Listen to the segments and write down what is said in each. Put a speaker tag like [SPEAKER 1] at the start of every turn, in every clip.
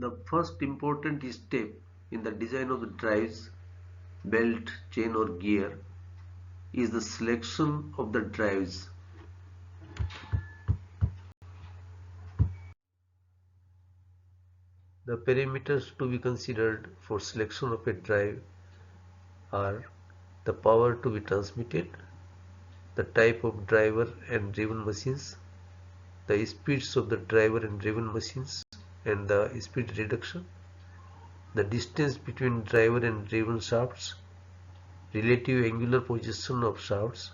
[SPEAKER 1] The first important step in the design of the drives, belt, chain or gear is the selection of the drives. The parameters to be considered for selection of a drive are the power to be transmitted, the type of driver and driven machines, the speeds of the driver and driven machines and the speed reduction, the distance between driver and driven shafts, relative angular position of shafts,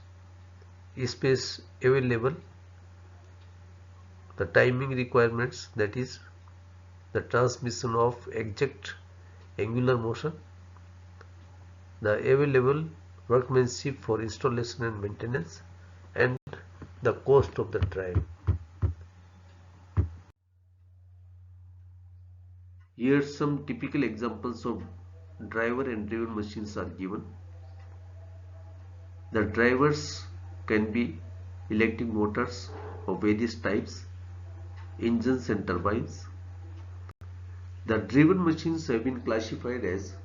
[SPEAKER 1] space available, the timing requirements, that is the transmission of exact angular motion, the available workmanship for installation and maintenance, and the cost of the drive. Here some typical examples of driver and driven machines are given. The drivers can be electric motors of various types, engines and turbines. The driven machines have been classified as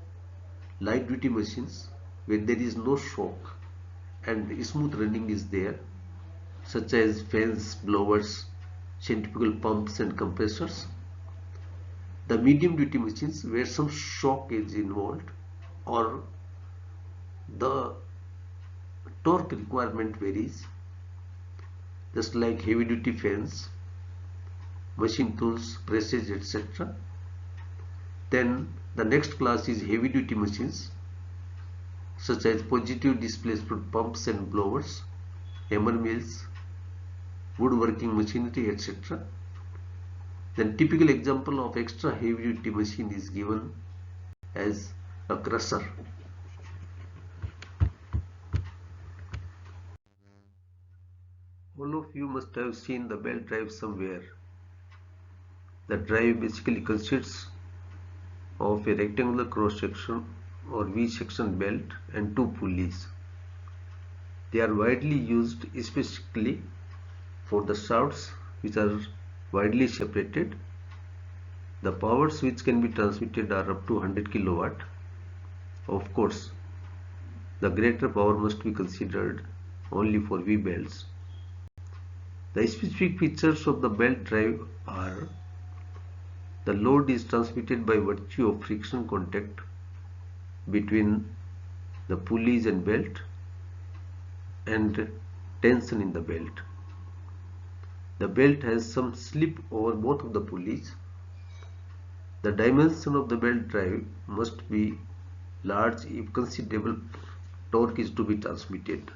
[SPEAKER 1] light duty machines where there is no shock and smooth running is there, such as fans, blowers, centrifugal pumps and compressors. The medium duty machines where some shock is involved or the torque requirement varies, just like heavy duty fans, machine tools, presses, etc. Then the next class is heavy duty machines such as positive displacement pumps and blowers, hammer mills, woodworking machinery, etc. Then typical example of extra heavy duty machine is given as a crusher. All of you must have seen the belt drive somewhere. The drive basically consists of a rectangular cross section or V-section belt and two pulleys. They are widely used especially for the shafts which are widely separated. The powers which can be transmitted are up to 100 kilowatt. Of course, the greater power must be considered only for V belts. The specific features of the belt drive are: the load is transmitted by virtue of friction contact between the pulleys and belt and tension in the belt. The belt has some slip over both of the pulleys. The dimension of the belt drive must be large if considerable torque is to be transmitted.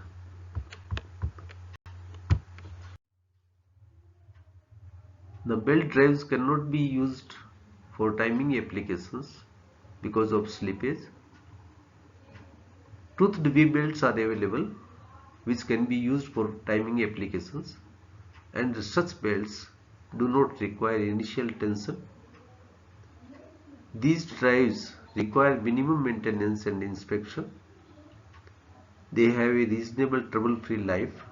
[SPEAKER 1] The belt drives cannot be used for timing applications because of slippage. Toothed V belts are available which can be used for timing applications, and such belts do not require initial tension. These drives require minimum maintenance and inspection. They have a reasonable trouble-free life,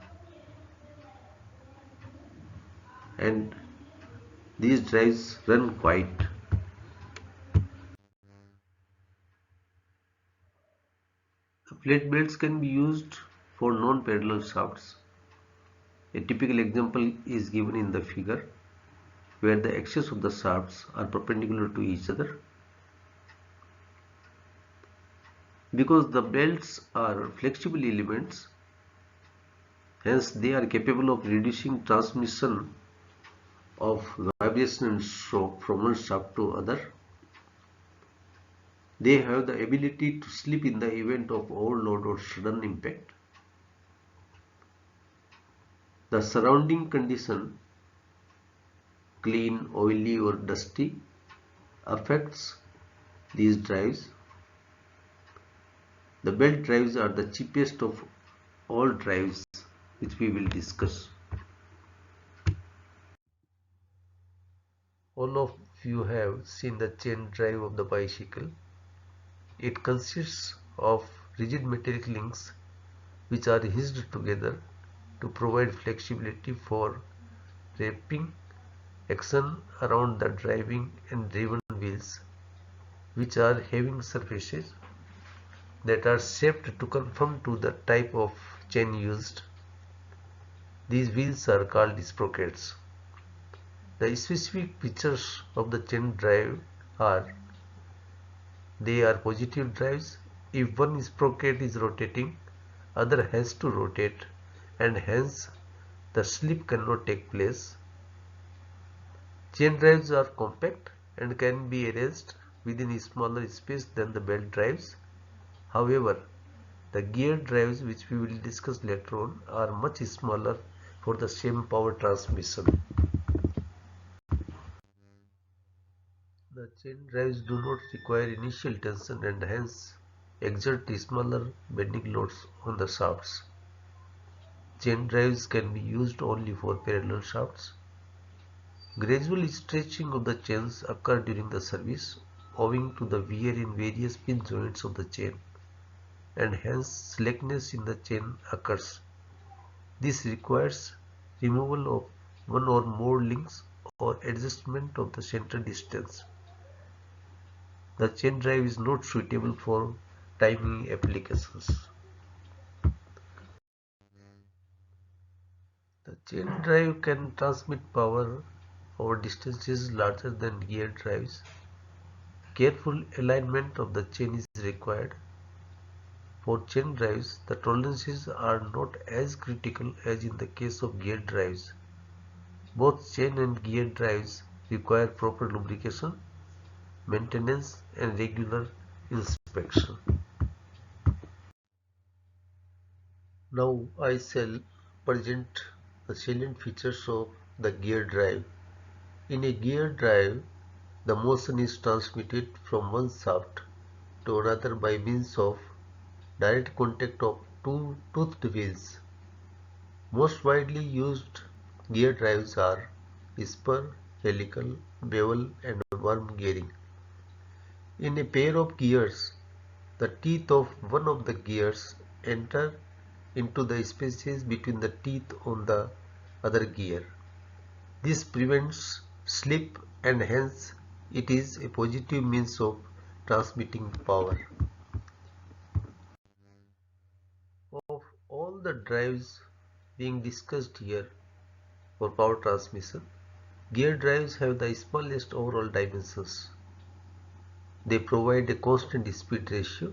[SPEAKER 1] and these drives run quiet. The plate belts can be used for non-parallel shafts. A typical example is given in the figure where the axes of the shafts are perpendicular to each other. Because the belts are flexible elements, hence they are capable of reducing transmission of vibration and shock from one shaft to other. They have the ability to slip in the event of overload or sudden impact. The surrounding condition, clean, oily or dusty, affects these drives. The belt drives are the cheapest of all drives which we will discuss. All of you have seen the chain drive of the bicycle. It consists of rigid metallic links which are hitched together to provide flexibility for wrapping action around the driving and driven wheels, which are having surfaces that are shaped to conform to the type of chain used. These wheels are called sprockets. The specific features of the chain drive are: they are positive drives. If one sprocket is rotating, other has to rotate, and hence the slip cannot take place. Chain drives are compact and can be arranged within a smaller space than the belt drives. However, the gear drives, which we will discuss later on, are much smaller for the same power transmission. The chain drives do not require initial tension and hence exert smaller bending loads on the shafts. Chain drives can be used only for parallel shafts. Gradual stretching of the chains occur during the service owing to the wear in various pin joints of the chain, and hence slackness in the chain occurs. This requires removal of one or more links or adjustment of the center distance. The chain drive is not suitable for timing applications. The chain drive can transmit power over distances larger than gear drives. Careful alignment of the chain is required. For chain drives, the tolerances are not as critical as in the case of gear drives. Both chain and gear drives require proper lubrication, maintenance, and regular inspection. Now I shall present the salient features of the gear drive. In a gear drive, the motion is transmitted from one shaft to another by means of direct contact of two toothed wheels. Most widely used gear drives are spur, helical, bevel, and worm gearing. In a pair of gears, the teeth of one of the gears enter into the spaces between the teeth on the other gear. This prevents slip and hence it is a positive means of transmitting power. Of all the drives being discussed here for power transmission, gear drives have the smallest overall dimensions. They provide a constant speed ratio.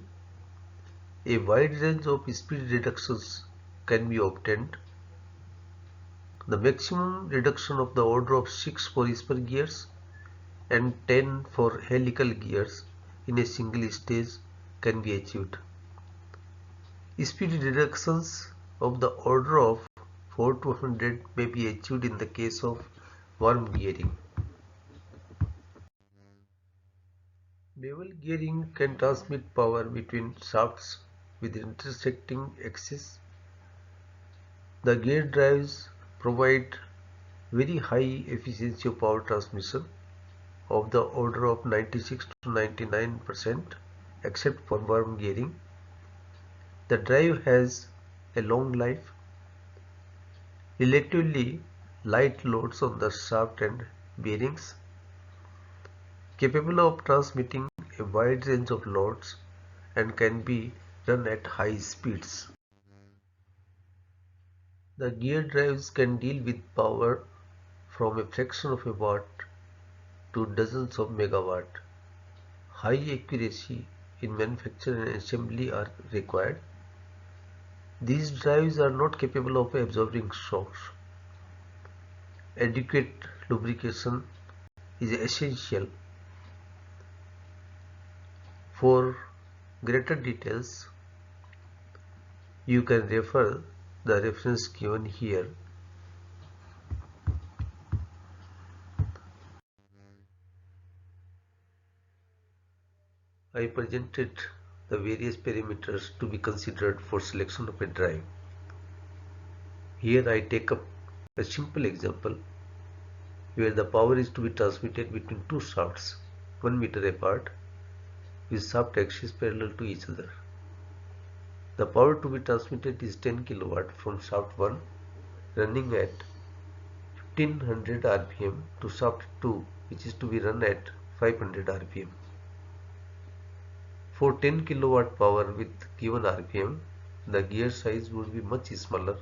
[SPEAKER 1] A wide range of speed reductions can be obtained. The maximum reduction of the order of 6 for spur gears and 10 for helical gears in a single stage can be achieved. Speed reductions of the order of 4 to 100 may be achieved in the case of worm gearing. Bevel gearing can transmit power between shafts with intersecting axes. The gear drives provide very high efficiency of power transmission of the order of 96 to 99% except for worm gearing. The drive has a long life, relatively light loads on the shaft and bearings, capable of transmitting a wide range of loads, and can be run at high speeds. The gear drives can deal with power from a fraction of a watt to dozens of megawatt. High accuracy in manufacture and assembly are required. These drives are not capable of absorbing shocks. Adequate lubrication is essential. For greater details, you can refer the reference given here. I presented the various parameters to be considered for selection of a drive. Here I take up a simple example where the power is to be transmitted between two shafts 1 meter apart with shaft axes parallel to each other. The power to be transmitted is 10 kW from shaft 1 running at 1500 rpm to shaft 2, which is to be run at 500 rpm. For 10 kilowatt power with given rpm, the gear size would be much smaller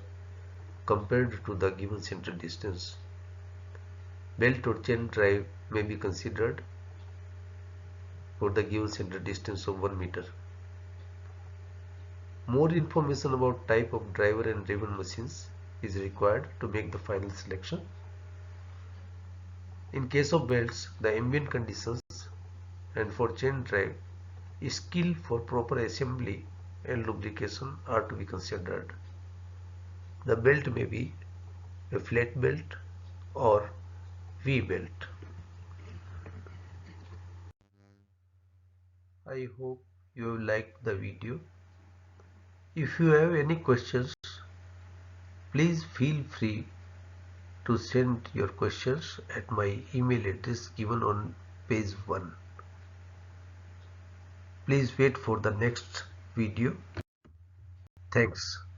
[SPEAKER 1] compared to the given center distance. Belt or chain drive may be considered for the given center distance of 1 meter. More information about type of driver and driven machines is required to make the final selection. In case of belts, the ambient conditions, and for chain drive, skill for proper assembly and lubrication are to be considered. The belt may be a flat belt or V belt. I hope you have liked the video. If you have any questions, please feel free to send your questions at my email address given on page 1. Please wait for the next video. Thanks.